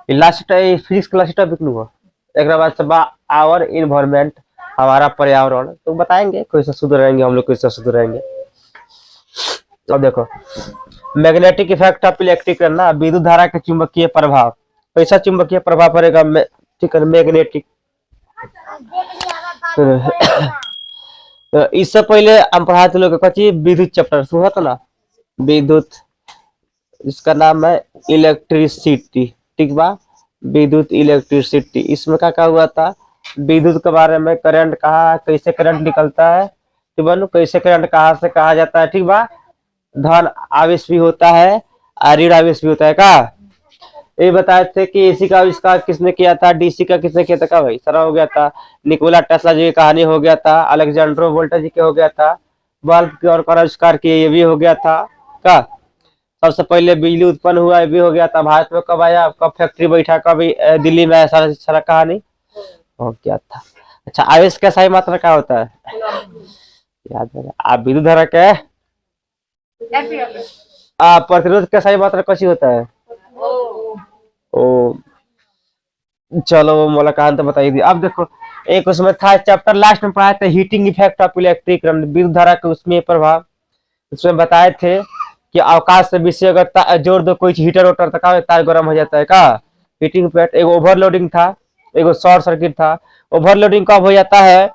Last physics class topic नु एक बाद से आवर इन्वायरमेंट, हमारा पर्यावरण, तो बताएंगे कैसे शुद्ध रहेंगे हम लोग, कैसे शुद्ध रहेंगे। अब देखो मैग्नेटिक इफेक्ट ऑफ इलेक्ट्रिक करना, विद्युत धारा के चुंबकीय प्रभाव, कैसा चुंबकीय प्रभाव पड़ेगा, ठीक है मैग्नेटिक। तो इससे पहले हम पढ़ा थे लोग कच्ची विद्युत चैप्टर सुना था ना, विद्युत, इसका नाम है इलेक्ट्रिसिटी, ठीक बा, विद्युत इलेक्ट्रिसिटी। इसमें क्या क्या हुआ था, विद्युत के बारे में, करंट कहा, कैसे करंट निकलता है, ठीक बा, कैसे करंट कहाँ से कहा जाता है, ठीक बा, धन आवेश भी होता है और ऋण आवेश भी होता है का। ये बताए थे कि एसी का आविष्कार किसने किया था, डीसी का किसने किया था का भाई, सारा हो गया था। निकोला टेस्ला जी की कहानी हो गया था, अलेक्जेंडर वोल्टा जी के हो गया था, बल्ब की और आविष्कार किए ये भी हो गया था का। सबसे पहले बिजली उत्पन्न हुआ ये भी हो गया था। भारत में कब आया, कब फैक्ट्री बैठा, कब दिल्ली में, सारा सारा कहानी हो गया था। अच्छा आवेश का सही मात्रा क्या होता है, याद है आप, विद्युत धारा क्या है, प्रतिरोध का सही मात्रा कैसी होता है, ओ चलो वो मोला कहानी तो बताई दी। अब देखो एक उसमें था चैप्टर लास्ट में पढ़ाए थे heating effect of electric current, विद्युत धारा के उसमें प्रभाव। उसमें बताए थे कि अवकाश से विषय अगर जोड़ दो कोई हीटर वोटर तो क्या तार गर्म हो जाता है का, हीटिंग इफेक्ट। एक ओवरलोडिंग था, एक शॉर्ट सर्किट था। ओवरलोडिंग कब हो जाता है,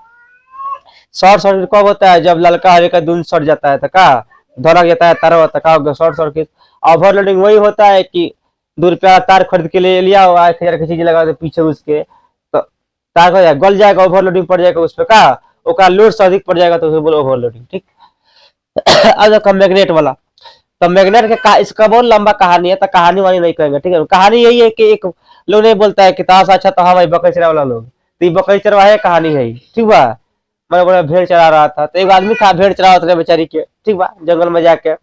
शॉर्ट सर्किट कब होता है, जब ललका हरे का दूध सड़ जाता है तो का धड़क जाता है, तार होता है शॉर्ट सर्किट। ओवरलोडिंग वही होता है कि 2 रुपया तार खरीद के ले लिया हुआ 1,000 की चीज लगा दे पीछे उसके, तो तार का गल जाएगा, ओवरलोडिंग पड़ जाएगा उस पर का, ओका लोड से अधिक पड़ जाएगा तो उसे बोलो ओवरलोडिंग, ठीक। अब देखो मैग्नेट वाला, तो मैग्नेट के इसका बहुत लंबा कहानी है, तो कहानी वानी नहीं कहेंगे, ठीक है। कहानी यही है कि एक लोग नहीं बोलता है कि ताश अच्छा, तो हाँ भाई बकरी चरा वाला लोग, तो ये बकरी चरवा है कहानी है, ठीक बा। मैं बड़ा भेड़ चरा रहा था, तो एक आदमी था भेड़ चरा रहा था बेचारी के, ठीक बा, जंगल में जाके।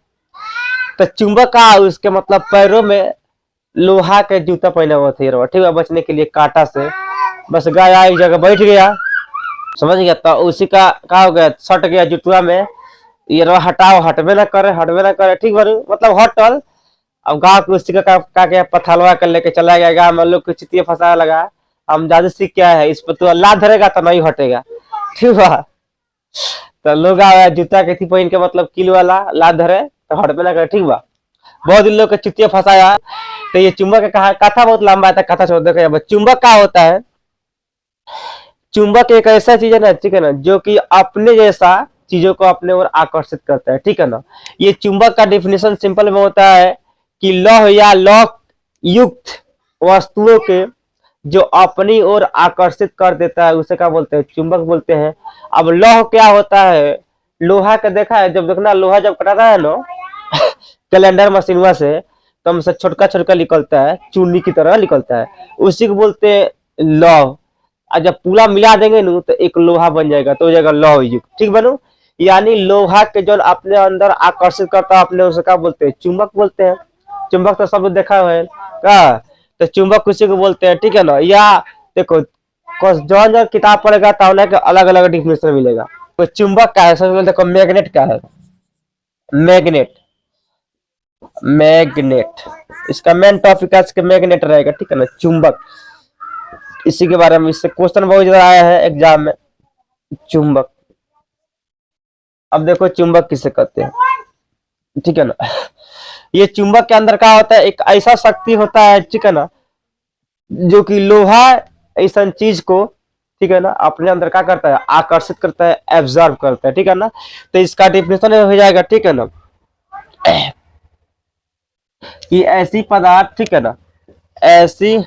तो चुंबक का उसके मतलब पैरों में लोहा के जूता पहना हुआ था, ठीक है, बचने के लिए कांटा से। बस गया एक जगह बैठ गया, समझ गया, तो उसी का क्या हो गया, सट गया जुटुआ में, ये रो हटाओ, हटबे ना करे, हटबे ना करे, ठीक बरू मतलब हटल। अब गाँव के उसी का क्या पथलवा कर लेके चला गया गाँव में, लोग को चितिया फंसा लगा। हम जादू सीख क्या है, इस पर तू अल्लाह धरेगा तो नहीं हटेगा, ठीक बा। तो लोग आया जूता के थी पहन के, मतलब किल वाला लात धरे तो हटबे ना करे, ठीक बा। बहुत दिन लोग के चितिया फंसाया। तो ये चुंबक का कथा बहुत लंबा था, कथा छोड़ दे। चुंबक क्या होता है, चुंबक एक ऐसा चीज है ना, ठीक है ना, जो कि अपने जैसा चीजों को अपने ओर आकर्षित करता है, ठीक है ना। ये चुंबक का डिफिनेशन सिंपल में होता है कि लौह या लौह युक्त वस्तुओं के जो अपनी ओर आकर्षित कर देता है उसे क्या बोलते हैं, चुंबक बोलते हैं। अब लौह क्या होता है, लोहा का देखा है, जब देखना लोहा जब कटाता है ना कैलेंडर मशीनवा से, तो हमसे छोटका छोटका निकलता है, चूनी की तरह निकलता है, उसी को बोलते हैं लौह। और जब पूरा मिला देंगे ना तो एक लोहा बन जाएगा, तो हो जाएगा लौह युक्त, ठीक बनू। यानी लोहा के जो अपने अंदर आकर्षित करता है अपने, उसे क्या बोलते हैं, चुंबक बोलते हैं। चुंबक तो सब देखा है का, तो चुंबक उसी को बोलते हैं, ठीक है ना। या देखो जौन जौन किताब पढ़ेगा तो उन्हें अलग अलग डिफिनेशन मिलेगा। तो चुंबक का है, सबसे पहले देखो मैग्नेट का है, मैग्नेट, मैग्नेट इसका मेन टॉपिक आज के मैग्नेट रहेगा, ठीक है ना, चुंबक। इसी के बारे में इससे क्वेश्चन बहुत ज्यादा आया है एग्जाम में, चुंबक। अब देखो चुंबक किसे कहते हैं, ठीक है ना। ये चुंबक के अंदर क्या होता है, एक ऐसा शक्ति होता है, ठीक है ना, जो कि लोहा ऐसा चीज को, ठीक है ना, अपने अंदर क्या करता है, आकर्षित करता है, एब्जॉर्ब करता है, ठीक है ना। तो इसका डिफिनेशन हो जाएगा, ठीक है ना, कि ऐसी पदार्थ, ठीक है ना, ऐसी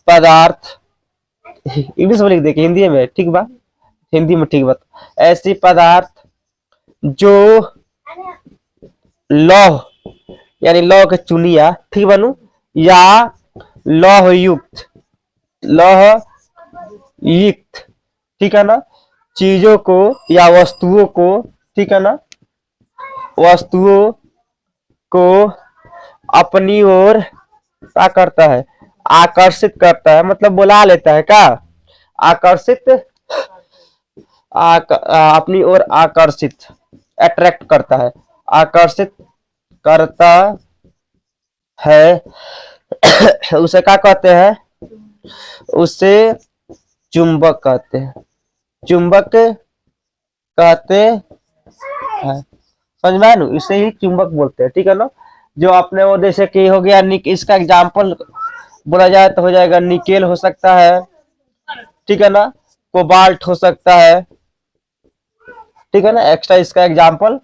पदार्थ, इंग्लिश में लिख दे हिंदी में, ठीक बा, हिंदी में ठीक बात। ऐसी पदार्थ जो लौह यानी लौह के चुनिया, ठीक बनू, या लौह युक्त, लौह युक्त, ठीक है ना, चीजों को या वस्तुओं को, ठीक है ना, वस्तुओं को अपनी ओर क्या करता है, आकर्षित करता है, मतलब बुला लेता है का, आकर्षित, अपनी ओर आकर्षित, अट्रैक्ट करता है, आकर्षित करता है उसे क्या कहते हैं? उसे चुंबक कहते हैं, चुंबक कहते हैं। समझ में आया ना? इसे ही चुंबक बोलते हैं, ठीक है ना। जो अपने वो जैसे कि हो गया इसका एग्जाम्पल बोला जाए तो हो जाएगा निकेल हो सकता है, ठीक है ना, कोबाल्ट हो सकता है, ठीक है ना, एक्स्ट्रा इसका एग्जाम्पल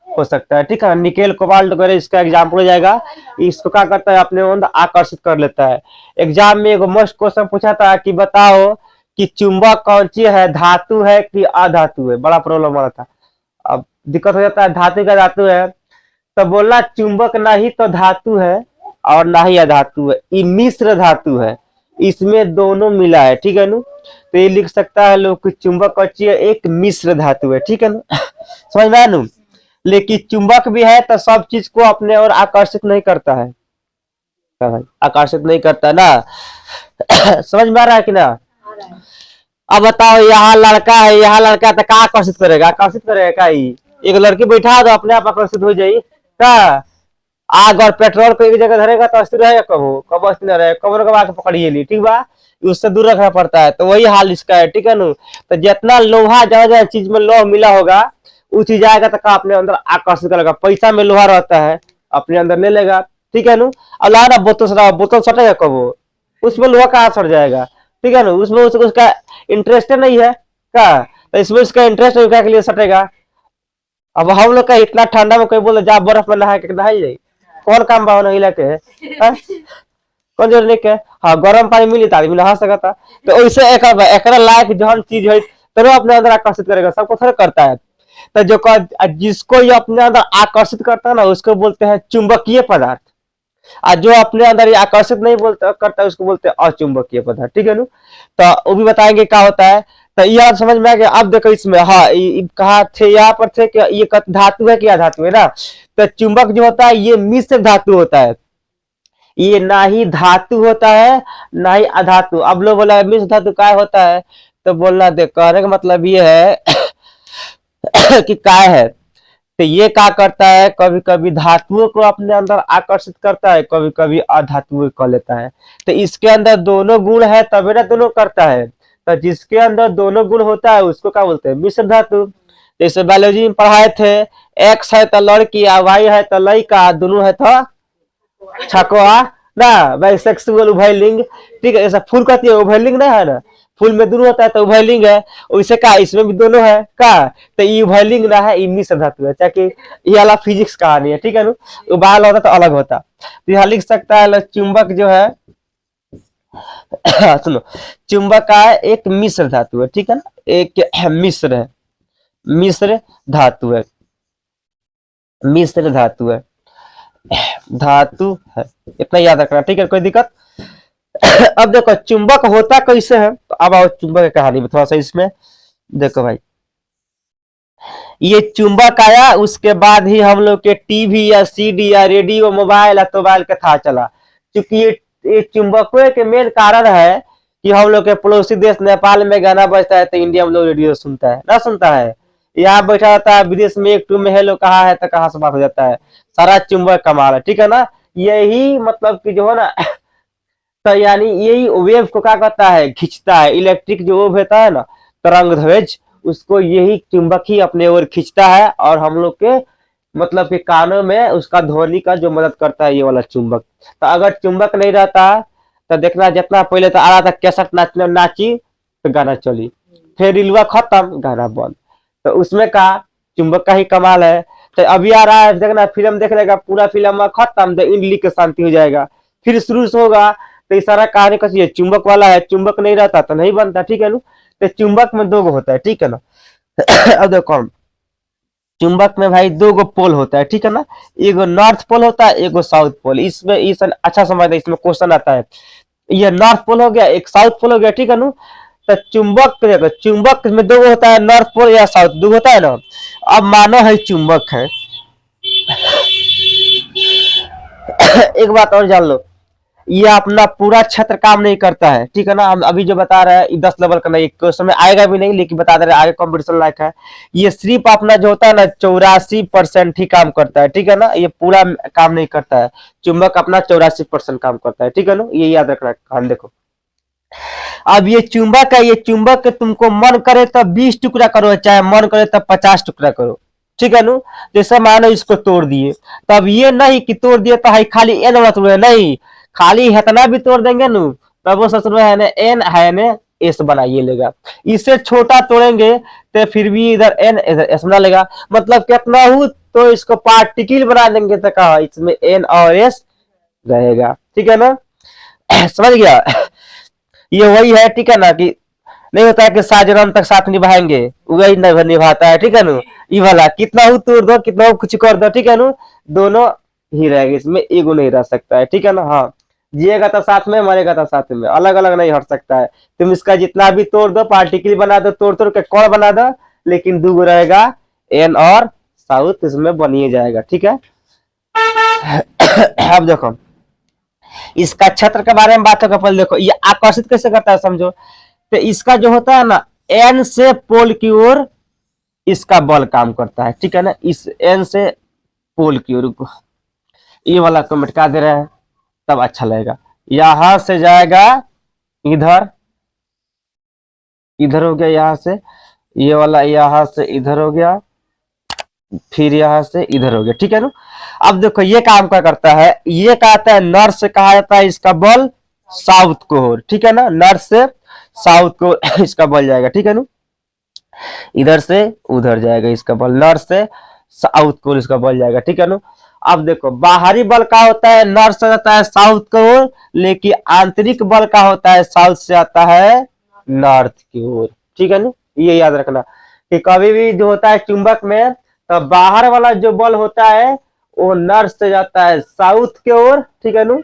हो सकता है, ठीक है। निकेल कोबाल्ट वगैरह इसका एग्जाम्पल हो जाएगा। इसको क्या करता है? अपने अंदर आकर्षित कर लेता है। एग्जाम में एक मस्त क्वेश्चन पूछा था कि बताओ कि चुंबक कौन सी है, धातु है कि अधातु है? बड़ा प्रॉब्लम आ रहा था। अब दिक्कत हो जाता है, धातु का धातु है तो बोलना चुंबक ना ही तो धातु है और ना ही अधातु है, ये मिश्र धातु है, इसमें दोनों मिला है, ठीक है ना। तो ये लिख सकता है लोग कि चुंबक कौन है? एक मिश्र धातु है, ठीक है ना। समझ में आया ना? लेकिन चुंबक भी है तो सब चीज को अपने और आकर्षित नहीं करता है, आकर्षित नहीं करता ना। समझ में आ रहा है कि ना? अब बताओ, यहाँ लड़का है, यहाँ लड़का है तो क्या आकर्षित करेगा? आकर्षित करेगा का ही? एक लड़की बैठा दो अपने आप आकर्षित हो जाई का? आग और पेट्रोल को एक जगह धरेगा तो अस्थिर रहेगा, कबो कब अस्थिर न रहे, कब कब आके पकड़िए ली, ठीक बा। उससे दूर रखना पड़ता है, तो वही हाल इसका है, ठीक है ना। तो जितना लोहा जहाँ जहाँ चीज में लोहा मिला होगा वो चीज आएगा तो का अपने अंदर आकर्षित करेगा। पैसा में लोहा रहता है, अपने अंदर ले लेगा, ठीक है ना। अब ला ना बोतल सटा, बोतल सटेगा कबो? उसमें लोहा कहाँ सट जाएगा, ठीक है ना। उसमें उसका इंटरेस्ट नहीं है क्या? तो इसमें उसका इंटरेस्ट के लिए सटेगा। अब हम लोग का इतना ठंडा में कोई बोले जा बर्फ में नहा के नहाई जाए, कौन काम भाव नहीं लगे है? कौन जरूर नहीं के? हाँ, गर्म पानी मिली तो आदमी नहा सकता। तो वैसे एक लायक जहन चीज है तो अपने अंदर आकर्षित करेगा, सबको थोड़ा करता है। तो जो जिसको ये अपने अंदर आकर्षित करता है ना उसको बोलते हैं चुंबकीय पदार्थ, और जो अपने अंदर ये आकर्षित नहीं बोलता करता है उसको बोलते हैं अचुंबकीय पदार्थ, ठीक है ना। तो वो भी बताएंगे क्या होता है। तो यह समझ में आ गया। अब देखो इसमें, हाँ, कहा थे यहाँ पर थे कि ये धातु है कि अधातु है ना। तो चुंबक जो होता है ये मिश्र धातु होता है, ये ना ही धातु होता है ना ही अधातु। अब लोग बोला मिश्र धातु काय होता है, तो बोलना देख, कहने का मतलब ये है कि काय है, तो ये क्या करता है? कभी कभी धातुओं को अपने अंदर आकर्षित करता है, कभी कभी अधातुओं को लेता है। तो इसके अंदर दोनों गुण है तभी ना दोनों करता है। तो जिसके अंदर दोनों गुण होता है उसको क्या बोलते हैं? मिश्र धातु। जैसे बायोलॉजी में पढ़ाए थे, एक्स है तो लड़की, वाई है तो लड़का, दोनों है तो छकवा ना, बाइसेक्सुअल उभयलिंग, ठीक है। ऐसा फूल कहती है उभयलिंग नहीं है ना, फूल में दोनों होता है तो उभयलिंग है। वैसे का इसमें भी दोनों है का, तो ये उभयलिंग ना है, ये मिश्र धातु है, चाहे ये वाला फिजिक्स कहानी है, ठीक है ना। उबाल होता तो अलग होता। तो यहाँ लिख सकता है चुंबक जो है सुनो, चुंबक का एक मिश्र धातु है, ठीक है ना, एक मिश्र है, मिश्र धातु है, मिश्र धातु है, धातु है, इतना याद रखना, ठीक है, कोई दिक्कत। अब देखो चुंबक होता कैसे है, तो अब आओ चुंबक की कहानी में थोड़ा सा। इसमें देखो भाई, ये चुंबक आया उसके बाद ही हम लोग के टीवी या सीडी या रेडियो मोबाइल या मोबाइल का था चला। क्योंकि ये चुंबकों के मेन कारण है कि हम लोग के पड़ोसी देश नेपाल में गाना बजता है तो इंडिया में लोग रेडियो सुनता है ना, सुनता है। यहाँ बैठा रहता है विदेश में, एक टू में हेलो कहा है तो कहाँ से बात हो जाता है, सारा चुंबक कमाल है, ठीक है ना। यही मतलब कि जो है ना तो यानी यही वेव को क्या करता है? खींचता है। इलेक्ट्रिक जो वेव होता है ना, तरंग ध्वज, उसको यही चुंबक ही अपने ओर खींचता है, और हम लोग के मतलब के कानों में उसका ध्वनि का जो मदद करता है ये वाला चुंबक। तो अगर चुंबक नहीं रहता तो देखना जितना पहले तो आ रहा था कैसेट नाचने नाची तो गाना चली, फिर रिलवा खत्म गाना बंद। तो उसमें का चुंबक का ही कमाल है। तो अभी आ रहा है देखना, फिल्म देख लेगा, पूरा फिल्म खत्म तो इंड लिख के शांति हो जाएगा, फिर शुरू से होगा। तो ये सारा कहानी कैसी है? चुंबक वाला है, चुंबक नहीं रहता तो नहीं बनता, ठीक है ना। तो चुंबक में दो गो होता है, ठीक है ना। अब देखो चुंबक में भाई दो गो पोल होता है, ठीक है ना। एगो नॉर्थ पोल होता है, एगो साउथ पोल। इसमें इस अच्छा समझ, इसमें क्वेश्चन आता है, ये नॉर्थ पोल हो गया, एक साउथ पोल हो गया, ठीक है ना। तो चुंबक देखो, चुंबक में दो होता है, नॉर्थ पोल या साउथ, दो होता है ना। अब मानो है चुंबक है एक बात और जान लो, ये अपना पूरा क्षेत्र काम नहीं करता है, ठीक है ना। हम अभी जो बता रहे हैं 10 लेवल का नहीं, क्वेश्चन में आएगा भी नहीं, लेकिन बता दे रहे हैं आगे कंपटीशन लायक है। ये सिर्फ अपना जो होता है ना 84% ही काम करता है, ठीक है ना। ये पूरा काम नहीं करता है, चुंबक अपना 84% काम करता है, ठीक है ना। ये याद रखना। हाँ देखो, अब ये चुंबक है, ये चुंबक तुमको मन करे तो 20 टुकड़ा करो, चाहे मन करे तो 50 टुकड़ा करो, ठीक है नु। जैसे मानो इसको तोड़ दिए, तब ये नहीं कि तोड़ दिए तो है खाली एन वाला तोड़, नहीं, खाली इतना भी तोड़ देंगे नु तब वो सच में है ना एन है ना एस बनाइए लेगा। इससे छोटा तोड़ेंगे तो फिर भी इधर एन इधर एस बना लेगा, मतलब कितना हो तो इसको पार्टिकल बना देंगे तो कहा इसमें एन और एस रहेगा, ठीक है ना। समझ गया। ये वही है, ठीक है ना, कि नहीं होता है कि साजरम तक साथ निभाएंगे, वही निभाता है, ठीक है ना। ये वाला कितना हो तोड़ दो, कितना हो कुछ कर दो, ठीक है ना, दोनों ही रहेगा, इसमें एगो नहीं रह सकता है, ठीक है ना। हाँ, जिएगा तो साथ में, मरेगा तो साथ में, अलग अलग नहीं हट सकता है। तुम इसका जितना भी तोड़ दो, पार्टिकल बना दो, तोड़ तोड़ के कौन बना दो, लेकिन दूगो रहेगा एन और साउथ इसमें बनिए जाएगा, ठीक है। अब देखो इसका क्षेत्र के बारे में बात करके पहले देखो ये आकर्षित कैसे करता है समझो। तो इसका जो होता है ना एन से पोल की ओर इसका बल काम करता है, ठीक है ना। इस एन से पोल की ओर, ये वाला को मिटा दे रहे हैं तब अच्छा लगेगा। यहां से जाएगा इधर, इधर हो गया, यहां से ये वाला यहां से इधर हो गया, फिर यहां से इधर हो गया, ठीक है ना। अब देखो ये काम क्या करता है, ये कहता है नॉर्थ से कहा जाता है इसका बल साउथ को ओर, ठीक है ना। नॉर्थ से साउथ को इसका बल जाएगा, ठीक है ना। इधर से उधर जाएगा इसका बल, नॉर्थ से साउथ को इसका बल जाएगा, ठीक है ना। अब देखो बाहरी बल का होता है नॉर्थ से आता है साउथ को ओर, लेकिन आंतरिक बल का होता है साउथ से आता है नॉर्थ की ओर, ठीक है ना। ये याद रखना कि कभी भी जो होता है चुंबक में, तो बाहर वाला जो बल होता है वो नॉर्थ से जाता है साउथ की ओर, ठीक है ना।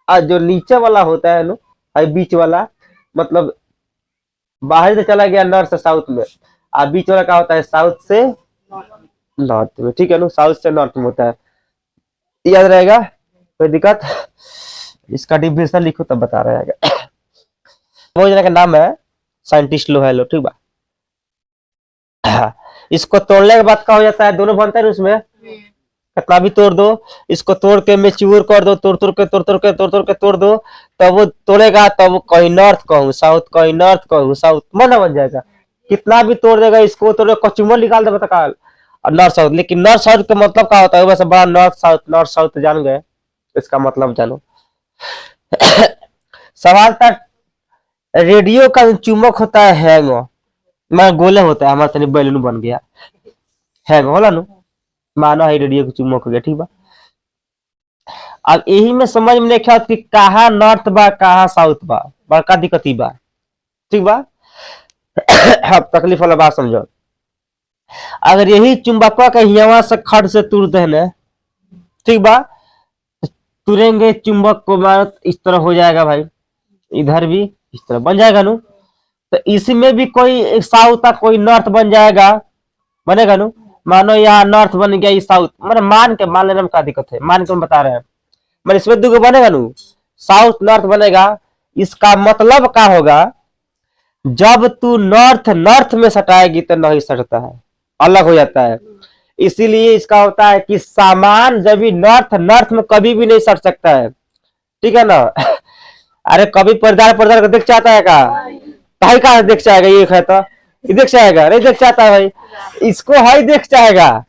और जो नीचे वाला होता है ना, बीच वाला, मतलब बाहर से चला गया नॉर्थ से साउथ में, और बीच वाला का होता है साउथ से नॉर्थ में, ठीक है ना। साउथ से नॉर्थ में होता है, याद रहेगा, कोई दिक्कत। इसका डिफिनेशन लिखो तब बता रहेगा। वो जना का नाम है साइंटिस्ट लो है लो, ठीक बा। इसको तोड़ने के बाद क्या हो जाता है, दोनों बनता है उसमें, कितना भी तोड़ दो, इसको तोड़ के मेच्योर कर दो, तोड़ तोड़ के तोड़ तोड़ के तोड़ तोड़ के तोड़ दो, तब वो तोड़ेगा, तब कहीं नॉर्थ कहूँ साउथ, कहीं नॉर्थ कहूँ साउथ, मन बन जाएगा। कितना भी तोड़ देगा, इसको तोड़ कचुमर निकाल दे काल और नॉर्थ साउथ। लेकिन नॉर्थ साउथ का मतलब क्या होता है, वैसे बड़ा नॉर्थ साउथ जान गए, इसका मतलब जानो। सवाल था रेडियो का चुंबक होता है हैंग, मैं गोले होता है, हमारा तनी बैलून बन गया, हैंग होला नु, मानो है रेडियो के चुंबक हो गया, ठीक बा। अब यही में समझ में नहीं कि कहा नॉर्थ बा कहा साउथ बा, बड़का दिक्कत बा, ठीक बा। अब तकलीफ वाला बात समझो, अगर यही चुंबक का यहाँ से खड़ से तुर देने, ठीक बा, तुरेंगे चुंबक को मार इस तरह हो जाएगा भाई, इधर भी इस तरह बन जाएगा नु। तो इसमें भी कोई साउथ का कोई नॉर्थ बन जाएगा, बनेगा नु। मानो यहाँ नॉर्थ बन गया, ये साउथ, मतलब मान लेने में क्या दिक्कत है, मान के हम बता रहे हैं, मतलब इसमें दो बनेगा नु, साउथ नॉर्थ बनेगा। इसका मतलब क्या होगा, जब तू नॉर्थ नॉर्थ में सटाएगी तो नहीं सटता है, अलग हो जाता है। इसीलिए इसका होता है कि सामान जब भी नॉर्थ नॉर्थ में कभी भी नहीं सट सकता है, ठीक है ना। अरे कभी पर्दार पर्दार को देख चाहता है का, भाई का देख चाहेगा, ये है तो ये देख चाहेगा, नहीं देख चाहता है भाई, इसको है देख चाहेगा।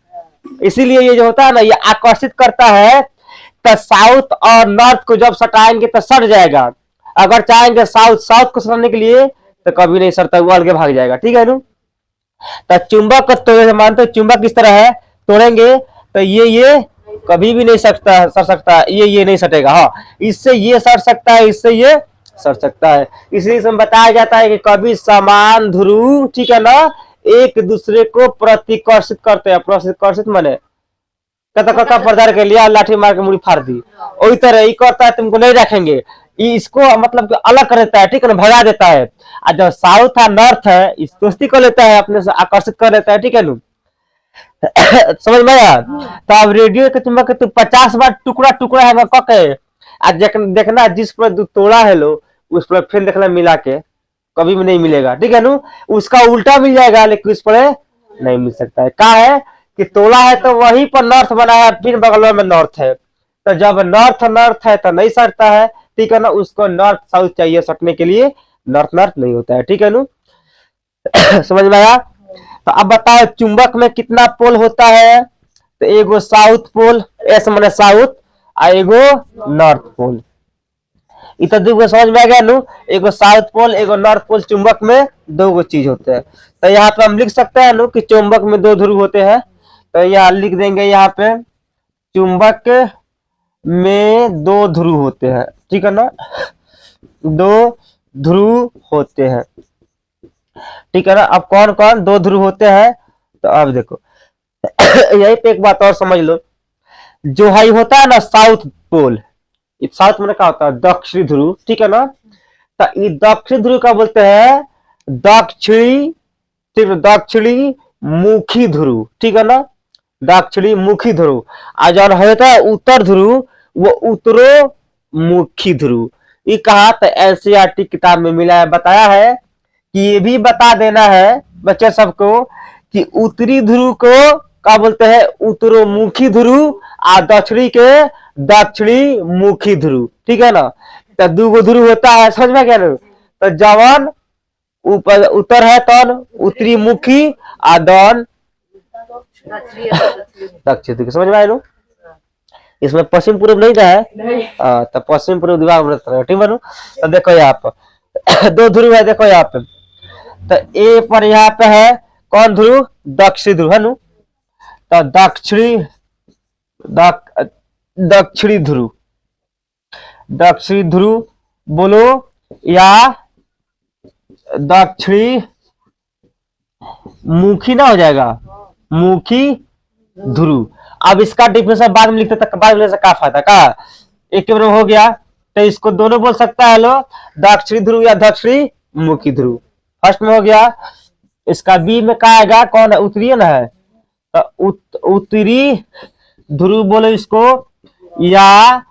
इसीलिए ये जो होता है ना ये आकर्षित करता है, तो साउथ और नॉर्थ को जब सटाएंगे तो सट जाएगा। अगर चाहेंगे साउथ साउथ को सटाने के लिए तो कभी नहीं सटता, वो अलग भाग जाएगा, ठीक है ना। तो चुंबक तो मानते चुंबक इस तरह है, तोड़ेंगे तो ये कभी भी नहीं सट सकता, ये नहीं सटेगा। हाँ, इससे ये सट सकता है, इससे ये सट सकता है। इसलिए इसमें बताया जाता है कि कभी समान ध्रुव, ठीक है ना, एक दूसरे को प्रतिकर्षित करते हैं। प्रतिकर्षित माने कता प्रदार के लिया लाठी मार के मुड़ी फाड़ दी, वही तरह ये करता है, तुमको नहीं रखेंगे, इसको मतलब कि अलग कर देता है, ठीक है ना, भगा देता है। और जो साउथ है नॉर्थ है, इस दोस्ती कर लेता है, अपने से आकर्षित कर लेता है, ठीक है ना। समझ में आया। तो अब रेडियो के चुंबक के 50 बार टुकड़ा टुकड़ा है के आज देखना जिस पर तोड़ा है लो उस पर फिर देखना मिला के कभी भी नहीं मिलेगा, ठीक है ना। उसका उल्टा मिल जाएगा लेकिन उस पर नहीं मिल सकता है। कहा है कि तोड़ा है तो वहीं पर नॉर्थ बना है, फिर बगल में नॉर्थ है, तो जब नॉर्थ नॉर्थ है तो नहीं सटता है, ठीक है ना। उसको नॉर्थ साउथ चाहिए सटने के लिए, नॉर्थ नॉर्थ नहीं होता है, ठीक है ना। समझ में आया। तो अब बताओ चुंबक में कितना पोल होता है, तो एगो साउथ पोल, एस माने साउथ, और एगो नॉर्थ पोल। इतना दूगो समझ में आ गया नु, एगो साउथ पोल एगो नॉर्थ पोल, चुंबक में दो गो चीज होते हैं। तो यहाँ पे हम लिख सकते हैं नु कि चुंबक में दो ध्रुव होते हैं, तो यहाँ लिख देंगे यहाँ पे चुंबक में दो ध्रुव होते हैं, ठीक है ना, दो ध्रुव होते हैं, ठीक है ना। अब कौन कौन दो ध्रुव होते हैं, तो अब देखो यही पे एक बात और समझ लो, जो हाई होता है ना साउथ पोल, साउथ में क्या होता है दक्षिणी ध्रुव, ठीक है ना। तो ये दक्षिणी ध्रुव का बोलते हैं दक्षिणी, ठीक है, दक्षिणी मुखी ध्रुव, ठीक है ना, दक्षिणी मुखी ध्रुव। और जो होता है उत्तर ध्रुव वो उत्तरो मुखी ध्रुव। ये कहा तो एनसीईआरटी किताब में मिला है, बताया है कि ये भी बता देना है बच्चे सबको कि उत्तरी ध्रुव को क्या बोलते हैं उत्तरोमुखी ध्रुव, और दक्षिणी के दक्षिणी मुखी ध्रुव, ठीक है ना। तो दो ध्रुव होता है, समझ में क्या ना। तो जवन ऊपर उत्तर है तन उत्तरी मुखी, और दन दक्षिण, समझ में आए लो। इसमें पश्चिम पूर्व नहीं था है, तो पश्चिम पूर्व दिमाग, ठीक है। तो देखो यहाँ पर दो ध्रुव है, देखो यहाँ पे, तो ए पर यहाँ पे है कौन ध्रुव दक्षिणी ध्रुव है नु, तो दक्षिणी दक्षिणी ध्रुव, दक्षिणी ध्रुव बोलो या दक्षिणी मुखी ना हो जाएगा, मुखी ध्रुव। अब इसका डिफिनेशन बाद में लिखते तक, बाद में क्या फायदा का, एक बार हो गया। तो इसको दोनों बोल सकता है लो, दक्षिणी ध्रुव या दक्षिणी मुखी ध्रुव, फर्स्ट में हो गया। इसका बी में क्या आएगा, कौन है उत्तरी ना है, तो उत्तरी ध्रुव बोलो इसको, या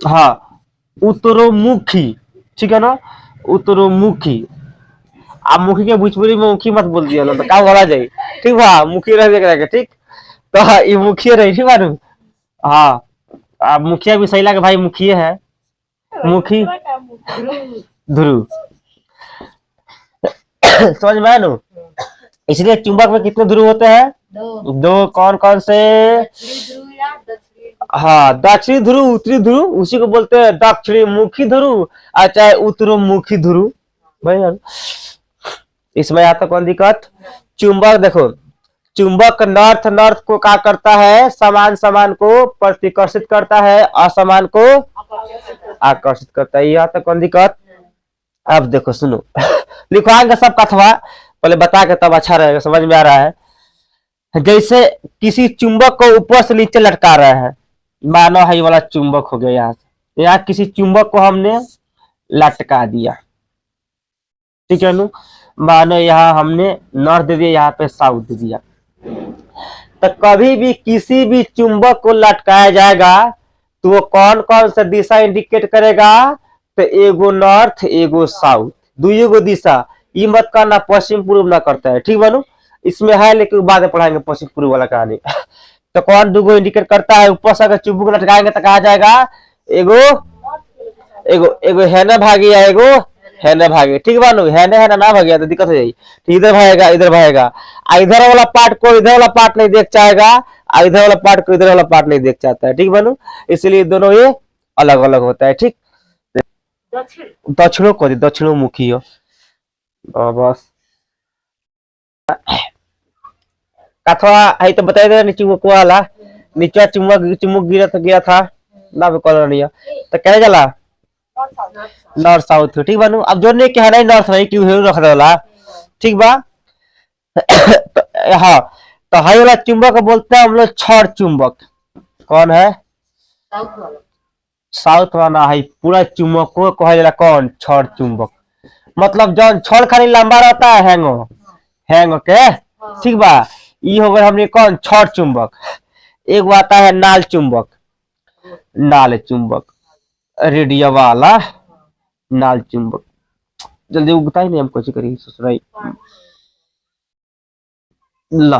हाँ उत्तरोमुखी, ठीक है ना, उत्तरोमुखी। आप मुखी के भोजपुरी में मुखी मत बोल दिया ना तो क्या बोला जाए, ठीक बा, मुखी रह जाएगा, ठीक। तो ये मुखिया रही, ठीक बारू। हाँ आप मुखिया भी सही लगे भाई, मुखिया है, मुखी ध्रुव समझ में आया नु। इसलिए चुंबक में कितने ध्रुव होते हैं, दो कौन कौन से, हाँ दक्षिणी ध्रुव उत्तरी ध्रुव, उसी को बोलते हैं दक्षिणी मुखी ध्रुव, और चाहे उत्तरोमुखी ध्रुव भाई। इसमें यहाँ तक कौन दिक्कत। चुंबक देखो, चुंबक नॉर्थ नॉर्थ को क्या करता है, समान समान को प्रतिकर्षित करता है, असमान को आकर्षित करता है। यहाँ तक कौन दिक्कत। अब देखो सुनो लिखवाएंगे सब कथवा, पहले बता के तब अच्छा रहेगा, समझ में आ रहा है। जैसे किसी चुंबक को ऊपर से नीचे लटका रहा है, मानो है वाला चुंबक हो गया, यहाँ से यहाँ किसी चुंबक को हमने लटका दिया, ठीक है नु। मानो यहाँ हमने नॉर्थ दे दिया, यहाँ पे साउथ दे दिया। तो कभी भी किसी भी चुंबक को लटकाया जाएगा तो वो कौन कौन सा दिशा इंडिकेट करेगा, तो एगो नॉर्थ एगो साउथ, दुई गो दिशा। ये मत करना पश्चिम पूर्व ना करता है, ठीक बनू। इसमें है लेकिन बाद में पढ़ाएंगे पश्चिम पूर्व वाला कहानी। तो कौन दुगो इंडिकेट करता है, ऊपर से अगर चुंबक लटकाएंगे तो कहा जाएगा एगो एगो एगो है ना भागी या एगो है ना भागे, ठीक बानू, है ना भागे तो दिक्कत हो जाएगी। इधर भागेगा इधर भागेगा, इधर वाला पार्ट को इधर वाला पार्ट नहीं देख चाहेगा, इधर वाला पार्ट को इधर वाला पार्ट नहीं देख चाहता है, ठीक बानू। इसलिए दोनों ये अलग अलग होता है, ठीक। दक्षिणों को दक्षिणों मुखी हो बस। कथवा है तो बताई दे नीचे को वाला, नीचे चुम्बक गिरा था ना कॉलोनी, तो क्या चला नॉर्थ साउथ, ठीक बानू। अब जो नहीं कह रहा नॉर्थ नहीं क्यों रख देला, ठीक बा। तो हाँ तो हाई वाला चुंबक बोलते हैं हम लोग छड़ चुंबक। कौन है साउथ वाला है, पूरा चुंबक को कहा जाला कौन छड़ चुंबक। मतलब जौन छड़ खाली लंबा रहता है हैंगो के, ठीक बा। ये हो गए हमने कौन छड़ चुंबक। एक आता है नाल चुंबक, नाल चुंबक, रेडियो वाला नाल चुंबक। जल्दी उगता ही नहीं, हम कुछ करिए ससुराई। ला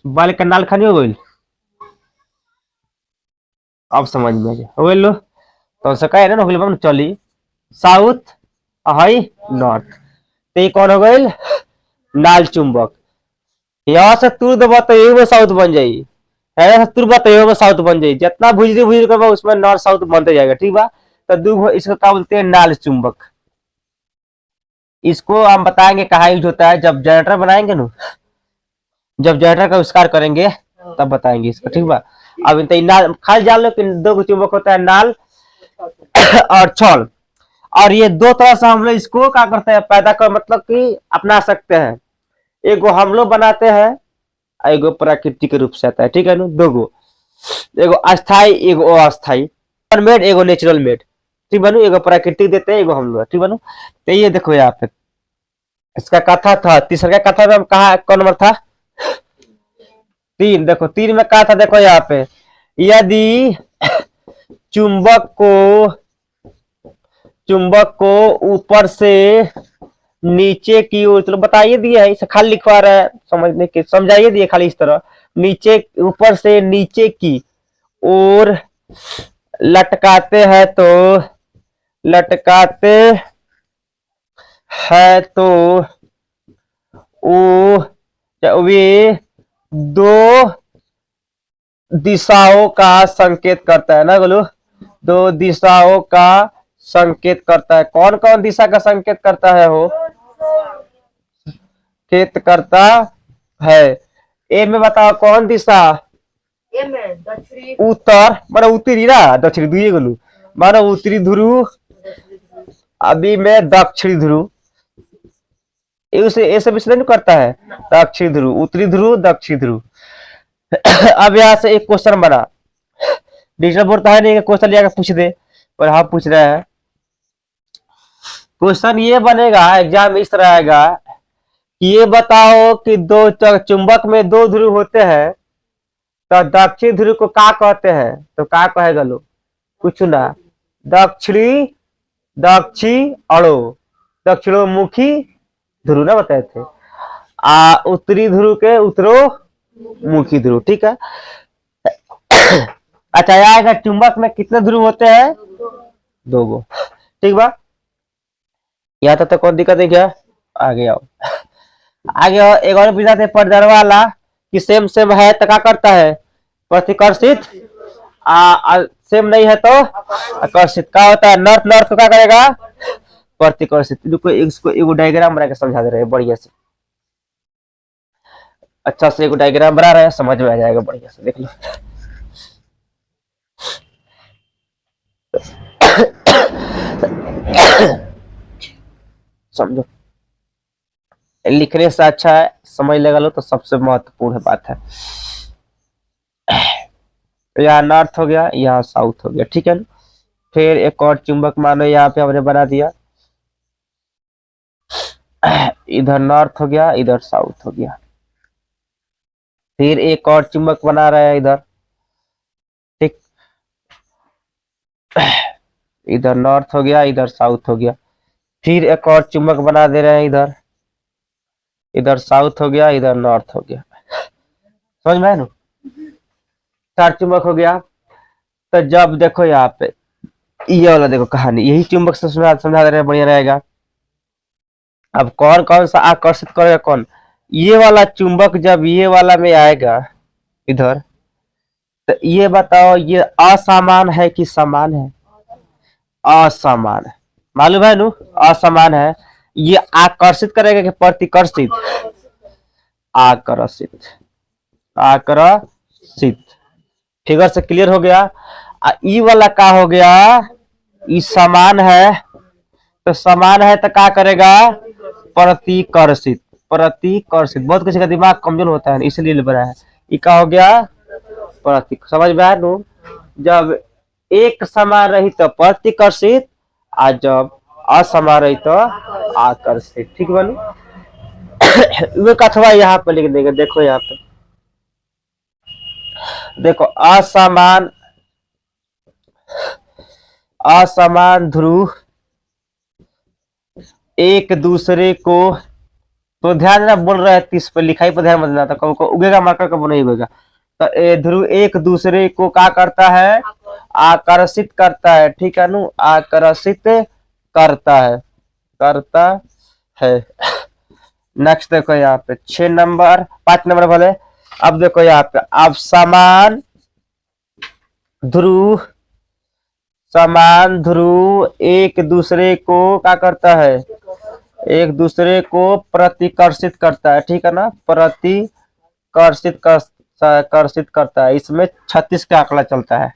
बाल का नाल खानी हो गई। अब समझ में आ गया हो गइल लो। तो सका है ना, हो गइल बा, चली साउथ हाई नॉर्थ। तो ये कौन हो गई? नाल चुंबक। यहाँ से तुर दबा तो यही में साउथ बन जाई, ऐसा तुर बा तो यही में साउथ बन जाई। जितना भुजरी भुजरी करबा उसमें नॉर्थ साउथ बनते जाएगा, ठीक बा। तो इसको क्या बोलते हैं? नाल चुंबक। इसको हम बताएंगे कहाँ यूज होता है, जब जनरेटर बनाएंगे ना, जब जनरेटर का आविष्कार करेंगे तब बताएंगे इसको, ठीक बा। अब तो नाल खाली जान लो कि दो चुंबक होता है, नाल और छल। और ये दो तरह से हम लोग इसको क्या करते हैं, पैदा कर मतलब कि अपना सकते हैं। एगो हम लोग बनाते हैं, एगो प्राकृतिक रूप से आता है, ठीक है ना। दो गो, एगो अस्थाई एगो अस्थाई, मेड एगो नेचुरल मेड, ठीक बनू। एगो प्राकृतिक देते हैं, एगो हम लोग, ठीक बनू। तो ये देखो यहाँ पे इसका कथा था, तीसरा कथा में कहा कौन नंबर था? तीन। देखो तीन में कहा था, देखो यहाँ पे, यदि चुंबक को ऊपर से नीचे की ओर, चलो बताइए दिया है, इसे खाली लिखवा रहा है समझने के, समझाइए दिए खाली इस तरह, नीचे ऊपर से नीचे की ओर लटकाते हैं तो लटकाते हैं तो वे दो दिशाओं का संकेत करता है ना बोलो। दो दिशाओं का संकेत करता है। कौन कौन दिशा का संकेत करता है? हो संकेत करता है। ए में बताओ कौन दिशा? उत्तर मानो उत्तरी ना, दक्षिणी दुई गलू। मानो उत्तरी ध्रुव, अभी में दक्षिणी ध्रुव। ऐसे विश्लेषण करता है, दक्षिणी ध्रुव, उत्तरी ध्रुव, दक्षिणी ध्रुव। अब यहाँ से एक क्वेश्चन बना, डिजिटल बोर्ड तो है नहीं क्वेश्चन लिया पूछ दे, पर हम पूछ रहे हैं। क्वेश्चन ये बनेगा, एग्जाम इस तरह आएगा कि ये बताओ कि दो चुंबक में दो ध्रुव होते हैं, तो दक्षिण ध्रुव को क्या कहते हैं? तो क्या कहेगा लोग? कुछ ना, दक्षिणी दक्षिणो दक्षिणोमुखी ध्रुव ना बताए थे। उत्तरी ध्रुव के उत्तरोमुखी ध्रुव, ठीक है। अच्छा आएगा, चुंबक में कितने ध्रुव होते हैं? दो गो, ठीक बा। यहाँ तक तो कौन दिक्कत है क्या? आगे आओ, आगे आओ। एक और विधा थे पर्जर वाला कि सेम सेम है तो क्या करता है? प्रतिकर्षित। सेम नहीं है तो आकर्षित। क्या होता है? नॉर्थ नॉर्थ को क्या करेगा? प्रतिकर्षित। इसको एगो डायग्राम बना के समझा दे रहे हैं बढ़िया से, अच्छा से एगो डायग्राम बना रहे हैं, समझ में आ जाएगा बढ़िया से, देख लो। समझो, लिखने से अच्छा है समझ लगा लो तो सबसे महत्वपूर्ण बात है। यहाँ नॉर्थ हो गया, यहाँ साउथ हो गया, ठीक है ना। फिर एक और चुंबक मानो यहाँ पे हमने बना दिया, इधर नॉर्थ हो गया, इधर साउथ हो गया। फिर एक और चुंबक बना रहा है इधर, ठीक, इधर नॉर्थ हो गया, इधर साउथ हो गया। फिर एक और चुंबक बना दे रहे हैं इधर, इधर साउथ हो गया, इधर नॉर्थ हो गया। समझ में आया ना? चार चुंबक हो गया। तो जब देखो यहाँ पे ये वाला देखो कहानी, यही चुंबक से समझा दे रहे हैं, बढ़िया रहेगा। अब कौन कौन सा आकर्षित करेगा? कौन? ये वाला चुंबक जब ये वाला में आएगा इधर, तो ये बताओ ये असमान है कि समान है? असमान है, मालूम है नु? असमान है। ये आकर्षित करेगा कि प्रतिकर्षित? आकर्षित, आकर्षित। फिगर से क्लियर हो गया। ई वाला का हो गया? ई समान है, तो समान है तो क्या करेगा? प्रतिकर्षित, प्रतिकर्षित। बहुत किसी का दिमाग कमजोर होता है इसलिए बना है। ई का हो गया? प्रति। समझ में आया नु? जब एक समान रही तो प्रतिकर्षित, और जब असमान रही तो आकर्षित, ठीक बनू। वो कथवा यहाँ पे लिख देंगे, देखो यहाँ पे देखो, असमान असमान ध्रुव एक दूसरे को, तो ध्यान देना बोल रहा है 30 पर, लिखाई पर ध्यान मत देना, तो कब को उगेगा मार्कर कब नहीं उगेगा। तो ध्रुव एक दूसरे को क्या करता है, आकर्षित करता है, ठीक है नु, आकर्षित करता है, करता है। नेक्स्ट देखो यहाँ पे 6 नंबर 5 नंबर बोले। अब देखो यहाँ पे, अब समान ध्रुव, समान ध्रुव एक दूसरे को क्या करता है, एक दूसरे को प्रतिकर्षित करता है, ठीक है ना, कर्षित करता है। इसमें 36 का आंकड़ा चलता है,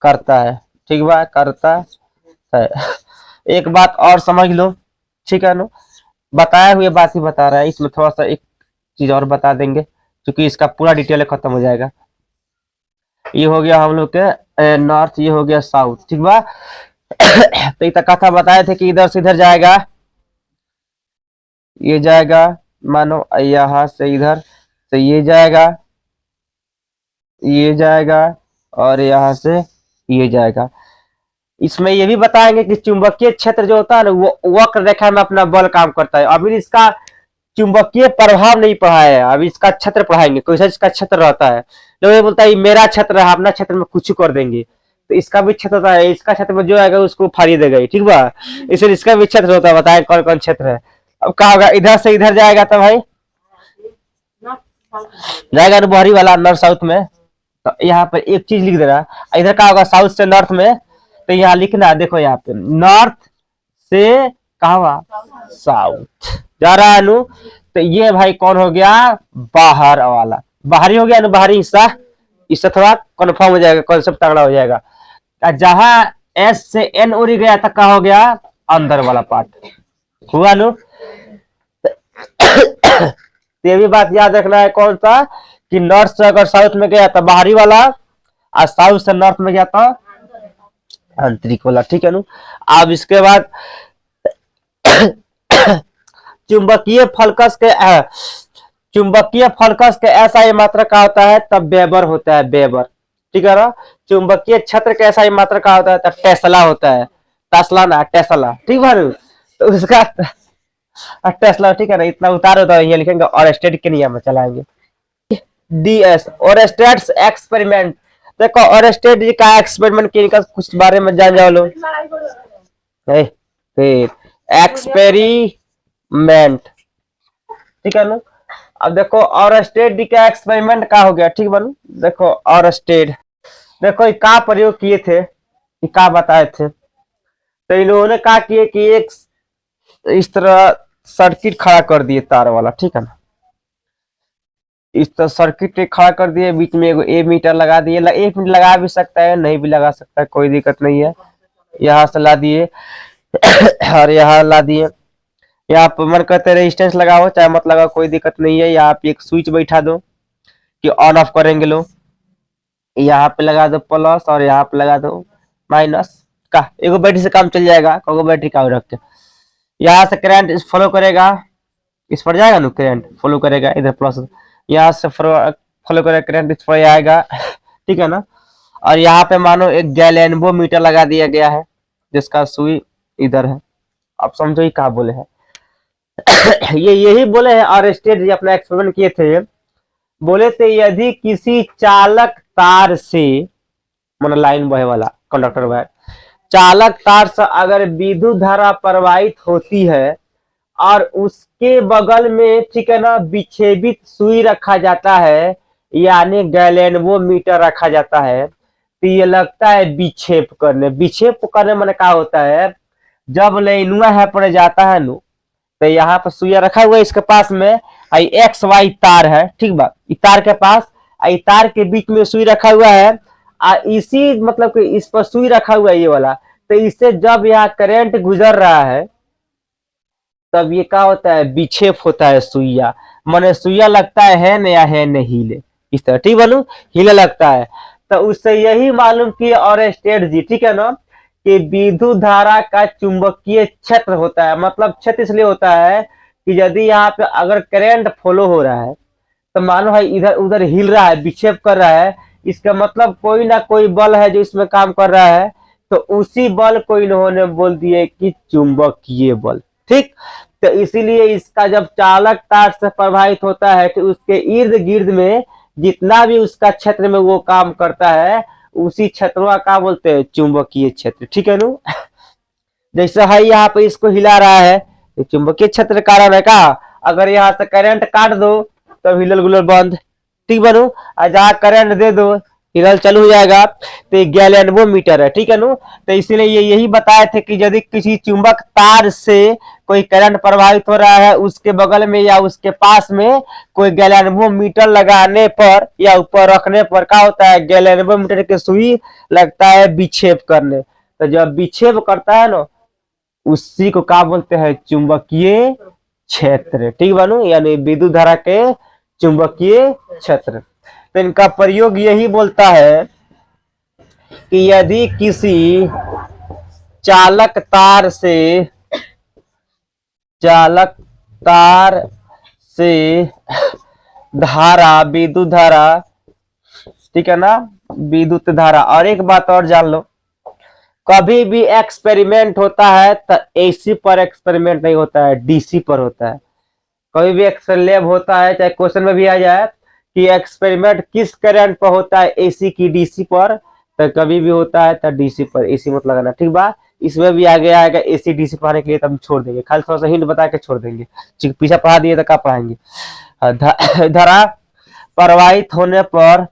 करता है, ठीक बा, करता है। एक बात और समझ लो, ठीक है ना, बताए हुए बात ही बता रहा है, इसमें थोड़ा सा एक चीज और बता देंगे क्योंकि इसका पूरा डिटेल खत्म हो जाएगा। ये हो गया हम लोग के नॉर्थ, ये हो गया साउथ, ठीक बा। तो इतना कथा बताए थे कि इधर से इधर जाएगा, ये जाएगा, मानो यहाँ से इधर से ये जाएगा, ये जाएगा, और यहाँ से ये जाएगा। इसमें ये भी बताएंगे कि चुंबकीय क्षेत्र जो होता है ना, वो वक्र रेखा में अपना बल काम करता है। अभी इसका चुंबकीय प्रभाव नहीं पढ़ा है, अभी इसका क्षेत्र पढ़ाएंगे, कैसा इसका क्षेत्र रहता है। लोग ये बोलता है मेरा क्षेत्र है, अपना क्षेत्र में कुछ कर देंगे, तो इसका भी क्षेत्र होता है, इसका क्षेत्र में जो आएगा उसको फाड़ी देगा, ठीक बा। इसलिए इसका भी क्षेत्र होता है, बताए कौन कौन क्षेत्र है। अब कहा होगा इधर से इधर जाएगा तो भाई जाएगा ना बहरी वाला नॉर्थ साउथ में। तो यहाँ पर एक चीज लिख दे रहा, इधर का होगा साउथ से नॉर्थ में, तो यहाँ लिखना, देखो यहाँ पे नॉर्थ से कहा हुआ साउथ जा रहा है नु, तो ये भाई कौन हो गया, बाहर वाला, बाहरी हो गया ना, बाहरी हिस्सा। इससे थोड़ा कन्फर्म हो जाएगा, कॉन्सेप्ट तगड़ा हो जाएगा। जहां एस से एन उड़ गया तक का हो गया अंदर वाला पार्ट हुआ नु। ये भी बात याद रखना है, कौन सा, कि नॉर्थ से अगर साउथ में गया तो बाहरी वाला, और साउथ से नॉर्थ में गया तो आंतरिक वाला, ठीक है नु। अब इसके बाद चुंबकीय फलकस के चुंबकीय फलकस के ऐसा ही मात्रा का होता है तब वेबर होता है, वेबर, ठीक है ना। चुंबकीय क्षेत्र के ऐसा ही मात्रा का होता है तब टेस्ला होता है, टेस्ला ना टेस्ला, ठीक है। तो उसका टेस्ला, ठीक है ना, इतना उतार होता है, ये लिखेंगे और स्टेट के नियम में चलाएंगे। डीएस और स्टेट्स एक्सपेरिमेंट, देखो और स्टेट जी का एक्सपेरिमेंट के कुछ बारे में जान जाओ लोग। फिर एक्सपेरिमेंट, ठीक है ना। अब देखो और स्टेट डी का एक्सपेरिमेंट का हो गया, ठीक बनू। देखो और स्टेट, देखो क्या प्रयोग किए थे, क्या बताए थे, तो इन लोगों ने क्या किए कि एक इस तरह सर्किट खड़ा कर दिए तार वाला, ठीक है ना। इस तरह सर्किट खड़ा कर दिए, बीच में एगो ए मीटर लगा दिए, 1 मिनट लगा भी सकता है, नहीं भी लगा सकता है, कोई दिक्कत नहीं है। यहाँ से ला दिए और यहाँ ला दिए, यहाँ पर मन करते रेजिस्टेंस लगाओ चाहे मत लगाओ, कोई दिक्कत नहीं है। यहाँ पे एक स्विच बैठा दो कि ऑन ऑफ करेंगे लोग, यहाँ पे लगा दो प्लस और यहाँ पे लगा दो माइनस का, एगो बैटरी से काम चल जाएगा, कोगो बैटरी का रख के। यहाँ से करंट फॉलो करेगा, इस पर जाएगा ना, करंट फॉलो करेगा इधर प्लस, यहाँ से फॉलो करेगा करंट इस पर आएगा, ठीक है ना। और यहाँ पे मानो एक गैलेनवो मीटर लगा दिया गया है जिसका सुई इधर है। आप समझो ये कहा बोले हैं ये यही बोले हैं, और स्टेट जी अपना एक्सपेरिमेंट किए थे, बोले थे यदि किसी चालक तार से, मतलब लाइन बहे वाला कंडक्टर वायर, चालक तार से अगर विद्युत धारा प्रवाहित होती है और उसके बगल में, ठीक है ना, विक्षेपित सुई रखा जाता है, यानी गैलेनवो मीटर रखा जाता है, तो ये लगता है विक्षेप करने। विक्षेप करने मैंने क्या होता है, जब लाइनुआ है पड़ जाता है नु, तो यहाँ पर सुइया रखा हुआ है, इसके पास में एक्स वाई तार है, ठीक बा, तार के पास तार के बीच में सुई रखा हुआ है, इसी मतलब कि इस पर सुई रखा हुआ है ये वाला, तो इससे जब यहाँ करंट गुजर रहा है तब ये क्या होता है, विक्षेप होता है सुइया, माने सुइया लगता है न या है न हिले, इस तरह, ठीक बनू, हिले लगता है। तो उससे यही मालूम किया और स्टेट जी, ठीक है ना, कि विद्युत धारा का चुंबकीय क्षेत्र होता है, मतलब क्षेत्र इसलिए होता है कि यदि यहाँ पे अगर करंट फॉलो हो रहा है तो मानो है इधर उधर हिल रहा है, विक्षेप कर रहा है, इसका मतलब कोई ना कोई बल है जो इसमें काम कर रहा है, तो उसी बल को इन्होंने बोल दिए कि चुंबकीय बल। ठीक, तो इसीलिए इसका जब चालक तार से प्रभावित होता है तो उसके इर्द गिर्द में जितना भी उसका क्षेत्र में वो काम करता है उसी क्षेत्रों का बोलते हैं चुंबकीय क्षेत्र। ठीक है नु, जैसे है यहाँ पे इसको हिला रहा है तो चुंबकीय क्षेत्र कारण है का। अगर यहाँ से करंट काट दो तो हिलल गुलल बंद। ठीक बनू, और जहाँ करंट दे दो हिलल चालू हो जाएगा। तो गैल्वेनोमीटर है। ठीक है नु, तो इसीलिए ये यही बताए थे कि यदि किसी चुंबक तार से कोई करंट प्रभावित हो रहा है उसके बगल में या उसके पास में कोई गैल्वेनोमीटर लगाने पर या ऊपर रखने पर क्या होता है, गैल्वेनोमीटर की सुई लगता है विक्षेप करने। तो जब विक्षेप करता है ना उसी को क्या बोलते हैं, चुंबकीय क्षेत्र। ठीक बनू, यानी विद्युत धारा के चुंबकीय क्षेत्र। तो इनका प्रयोग यही बोलता है कि यदि किसी चालक तार से धारा, विद्युत धारा, ठीक है ना, विद्युत धारा। और एक बात और जान लो, कभी भी एक्सपेरिमेंट होता है तो एसी पर एक्सपेरिमेंट नहीं होता है, डीसी पर होता है। कभी भी लैब होता है, चाहे क्वेश्चन में भी आ जाए कि एक्सपेरिमेंट किस करंट पर होता है, एसी की डीसी पर, तो कभी भी होता है तो डीसी पर। एसी मत लगाना, ठीक बा। इसमें भी आगे आएगा एसी डीसी पढ़ाने के लिए, तब छोड़ देंगे, खाली थोड़ा सा हिंट बता के छोड़ देंगे। पीछे पढ़ा दिए तो क्या पढ़ाएंगे। धारा प्रवाहित होने पर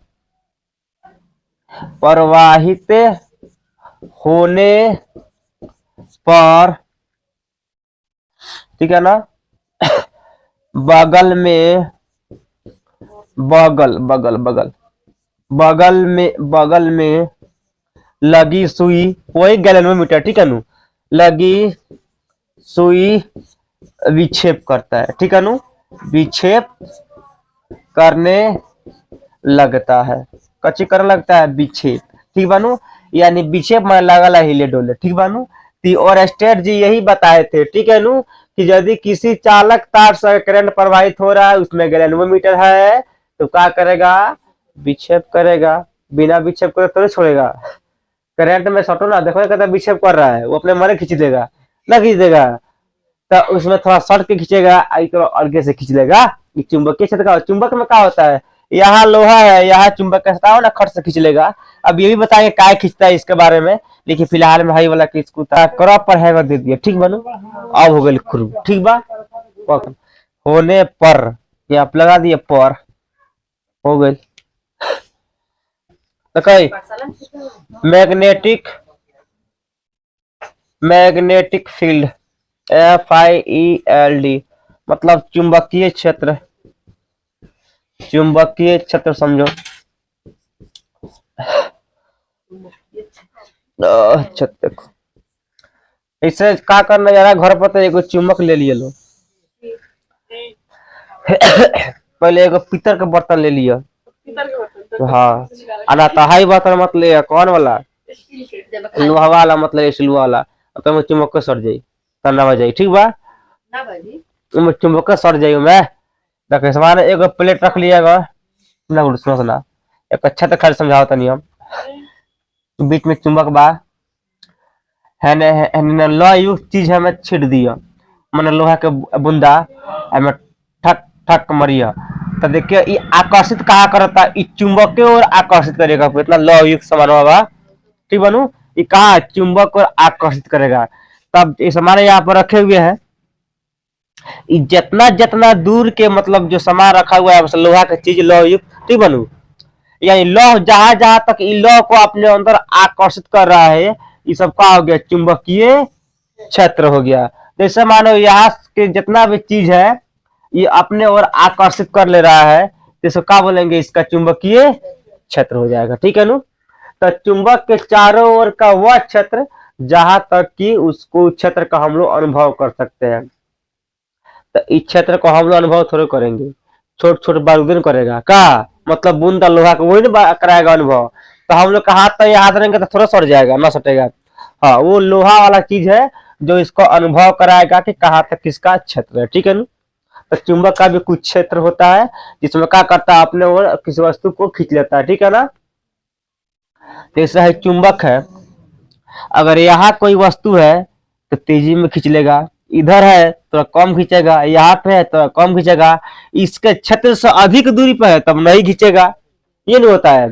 ठीक है ना, बगल में लगी सुई, वही गैल्वेनोमीटर, ठीक है नु, लगी सुई विक्षेप करता है। ठीक है नु, विक्षेप करने लगता है, कच्ची करने लगता है विक्षेप। ठीक बानू, यानी विक्षेप में लगल है हिले डोले। ठीक बानू, और स्टेट जी यही बताए थे। ठीक है नु, कि यदि किसी चालक तार से करंट प्रवाहित हो रहा है उसमें गैल्वेनोमीटर है तो क्या करेगा, विक्षेप करेगा। बिना विक्षेप करे थोड़ी छोड़ेगा। करंट में सटो ना, देखो कहता विक्षेप कर रहा है, वो अपने मरे खींच देगा ना, खींच देगा तो उसमें थोड़ा सट के खींचेगा, तो अलगे से खींच लेगा। चुंबकीय क्षेत्र का, चुंबक में क्या होता है, यहाँ लोहा है, यहाँ चुंबक का सताव ना, खट से खींच लेगा। अब ये भी बताएंगे क्या खींचता है इसके बारे में, लेकिन फिलहाल में हाई वाला किसको क्रॉप पर है दे दिया। ठीक बनू, अब हो गई खुरू। ठीक बा, होने पर यहाँ लगा दिए पर, हो गई। तो कई मैग्नेटिक फील्ड, FIELD, मतलब चुंबकीय क्षेत्र। चुंबकीय क्षेत्र समझो। अच्छा देखो, इससे क्या करना जा रहा है, घर पर तो एगो चुम्बक ले लिए लो। पहले एगो पीतल का बर्तन ले लिया। हाँ, अना तहाई बर्तन मत ले, कौन वाला, लोहा वाला मत ले, स्टील वाला। तो मैं चुम्बक सट जाई, तना बजाई। ठीक बा, चुम्बक सट जाई। मैं देखो समान एगो प्लेट रख लिएगा ना, सुना एक अच्छा तो खाली समझाओ तनी हम। बीच में चुंबक बा है ने लोहा युक्त चीज है, मैं छिड़ दिया, मैंने लोहा के बूंदा में ठक ठक मरिया। तो देखिए ये आकर्षित कहा करता, चुंबक के और आकर्षित करेगा, इतना लोहा युक्त सामान बा। ठीक बनू, ये कहा चुंबक और आकर्षित करेगा। तब इस हमारे यहाँ पर रखे हुए हैं, जितना जितना दूर के मतलब जो सामान रखा हुआ है लोहा का चीज लोह युक्त। ठीक बनू, यानी लौह जहां जहां तक लौह को अपने अंदर आकर्षित कर रहा है, ये सब का हो गया, चुंबकीय क्षेत्र हो गया। जैसे मानो यहाँ के जितना भी चीज है ये अपने ओर आकर्षित कर ले रहा है, तो क्या बोलेंगे, इसका चुंबकीय क्षेत्र हो जाएगा। ठीक है नु, तो चुंबक के चारों ओर का वह क्षेत्र जहां तक कि उसको क्षेत्र का हम लोग अनुभव कर सकते हैं। तो इस क्षेत्र को हम लोग अनुभव थोड़े करेंगे, छोट छोट बारूदन करेगा का, मतलब बूंद लोहा का वही ना कराएगा अनुभव। तो हम लोग का हाथ तो याद रहेंगे तो थोड़ा सट जाएगा ना, सटेगा। हाँ, वो लोहा वाला चीज है जो इसको अनुभव कराएगा कि कहाँ तक किसका क्षेत्र है। ठीक है ना, तो चुंबक का भी कुछ क्षेत्र होता है जिसमें क्या करता है, अपने ओर किसी वस्तु को खींच लेता है। ठीक है ना, जैसे है चुंबक है, अगर यहाँ कोई वस्तु है तो तेजी में खींच लेगा, इधर है तो कम खींचेगा, यहाँ पे है तो कम खींचेगा, इसके क्षेत्र से अधिक दूरी पर है तब नहीं खींचेगा। ये नहीं होता है।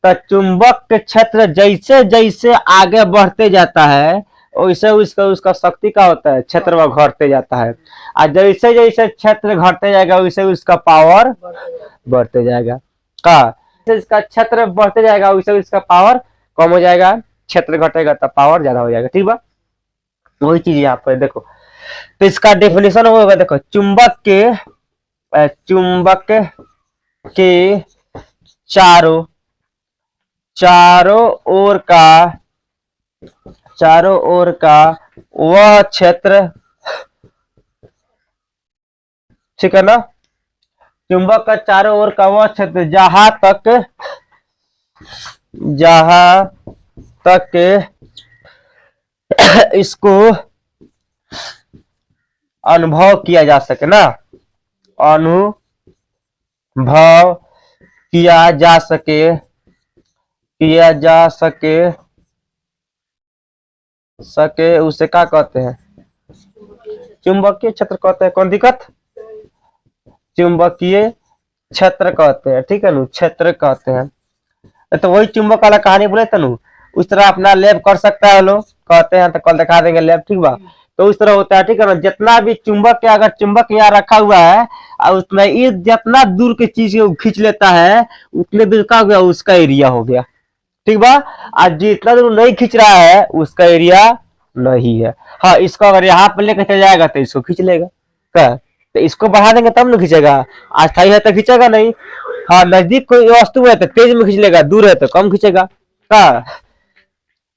तो चुंबक के क्षेत्र जैसे जैसे आगे बढ़ते जाता है वैसे उसका उसका शक्ति का होता है, क्षेत्र वह घटते जाता है। और जैसे जैसे क्षेत्र घटते जाएगा वैसे उसका पावर बढ़ते जाएगा। का जैसे इसका क्षेत्र बढ़ते जाएगा वैसे इसका पावर कम हो जाएगा, क्षेत्र घटेगा तो पावर ज्यादा हो जाएगा। ठीक बा, वही चीज यहाँ पर देखो। तो इसका डेफिनेशन होगा, देखो चुंबक के चारों चारों ओर का वह क्षेत्र, ठीक है ना, चुंबक का चारों ओर का वह क्षेत्र जहां तक इसको अनुभव किया जा सके ना, अनुभव किया जा सके उसे क्या कहते हैं, चुंबकीय क्षेत्र कहते हैं। कौन दिक्कत, चुंबकीय क्षेत्र कहते हैं। ठीक है नु, क्षेत्र कहते हैं। तो वही चुंबक वाला कहानी बोले थे उस तरह अपना लैब कर सकता है लोग, कहते हैं तो कल दिखा देंगे लैब। ठीक बा, तो उस तरह होता है। ठीक है ना, जितना भी चुंबक है, अगर चुंबक यहाँ रखा हुआ है और उसमें ये जितना दूर की चीज खींच लेता है उतने दूर का हो गया, उसका एरिया हो गया। ठीक बा, आज जितना दूर नहीं खींच रहा है उसका एरिया नहीं है। हाँ, इसको अगर यहाँ पे लेकर चल जाएगा तो इसको खींच लेगा। क्या, तो इसको बढ़ा देंगे तब ना खींचेगा, अस्थाई है तो खींचेगा नहीं। हाँ, नजदीक कोई वस्तु है तो तेज में खींच लेगा, दूर है तो कम खींचेगा। क्या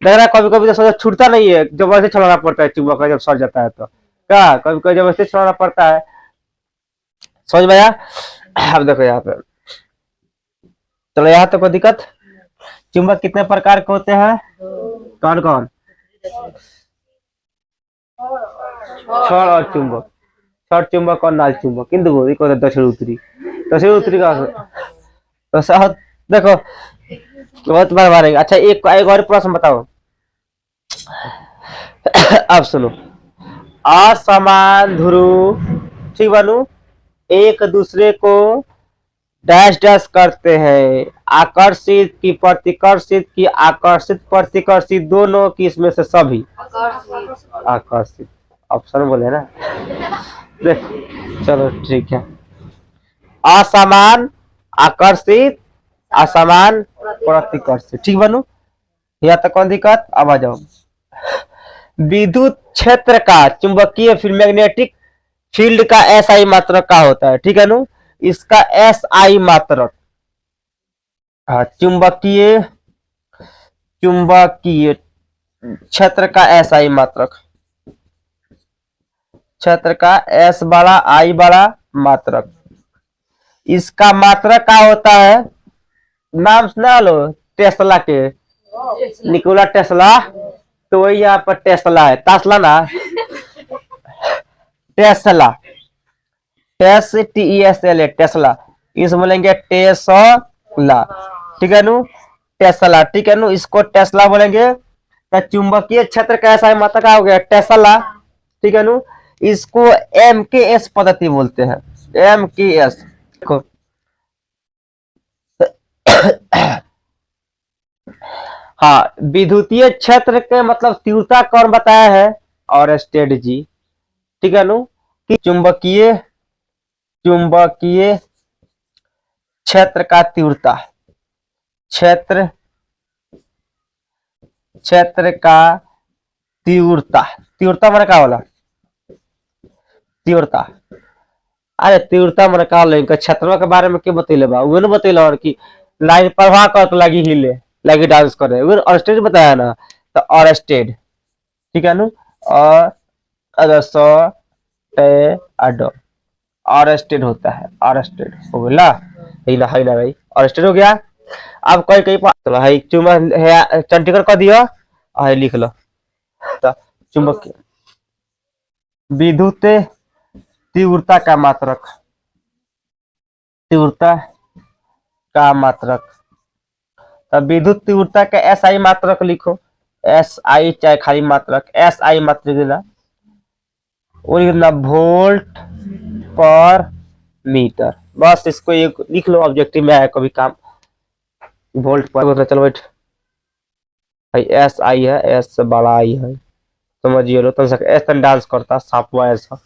लग रहा है, कभी कभी तो सोचा छूटता नहीं है, जबरदस्ती चलाना पड़ता है चुंबक का, जब सड़ जाता है तो क्या कभी कभी जबरदस्ती चलाना पड़ता है। समझ में आया। अब देखो यहाँ पे, चलो यहाँ तो कोई दिक्कत। चुंबक कितने प्रकार के होते हैं, कौन कौन, छड़ और चुंबक, छड़ चुंबक और नाल चुंबक, किंतु दक्षिण उत्तरी का तो सब देखो बहुत बार मारेंगे। अच्छा, एक और प्रश्न बताओ। अब सुनो, असमान ध्रुव, ठीक बनू, एक दूसरे को डैश डैश करते हैं, आकर्षित की प्रतिकर्षित की आकर्षित प्रतिकर्षित दोनों की, इसमें से सभी आकर्षित ऑप्शन बोले ना। देख, चलो ठीक है, असमान आकर्षित, असमान प्रतिकर्षित। ठीक बनू, या तो कौन दिक्कत। अब आ जाओ, विद्युत क्षेत्र का चुंबकीय फिर मैग्नेटिक फील्ड का एसआई मात्रक का होता है। ठीक है नु, इसका एसआई मात्रक, हाँ, चुंबकीय क्षेत्र का एसआई मात्रक, क्षेत्र का एस बड़ा आई बड़ा मात्रक, इसका मात्रक क्या होता है, नाम सुना लो टेस्ला के, निकोला टेस्ला, तो वही यहाँ पर टेस्ला है, तास्ला ना, टेस्ला, TESLA टेस्ला, इस बोलेंगे टेस्ला। ठीक है नु, टेस्ला। ठीक है नु, इसको टेस्ला बोलेंगे। तो चुंबकीय क्षेत्र का ऐसा मात्रक हो गया टेस्ला। ठीक है नु, इसको MKS पद्धति बोलते हैं, MKS। देखो हाँ, विद्युतीय क्षेत्र के मतलब तीव्रता कौन बताया है, और स्टेड जी। ठीक है नु, कि चुंबकीय क्षेत्र का तीव्रता, क्षेत्र का तीव्रता मैंने कहा बोला, तीव्रता, अरे तीव्रता मैंने कहा इनका क्षेत्र के बारे में क्यों बतैले बा, उहे ने बतैले और कि लाइन प्रवाह कर तो लगी हिले, लगी डांस करे, उहे और स्टेड बताया ना। तो और स्टेड, ठीक है नु, और अगर सो टे अडो और स्टेड होता है, और स्टेड हो गया है ना भाई, और स्टेड हो गया। अब कोई चलो है चुंबक है, चंडीगढ़ कर दियो और लिख लो। तो चुंबक विद्युत तीव्रता का मात्रक, तीव्रता का मात्रक, तो विद्युत तीव्रता का एसआई मात्रक लिखो, एस आई चाहे खाली मात्रक एस आई मात्रक देना और कितना वोल्ट पर मीटर। बस इसको एक लिख लो, ऑब्जेक्टिव में आया कभी काम। वोल्ट पर मतलब चलो बैठ भाई एस आई है, एस से बड़ा आई है समझिए लो। तो एस तन डांस करता सापवा ऐसा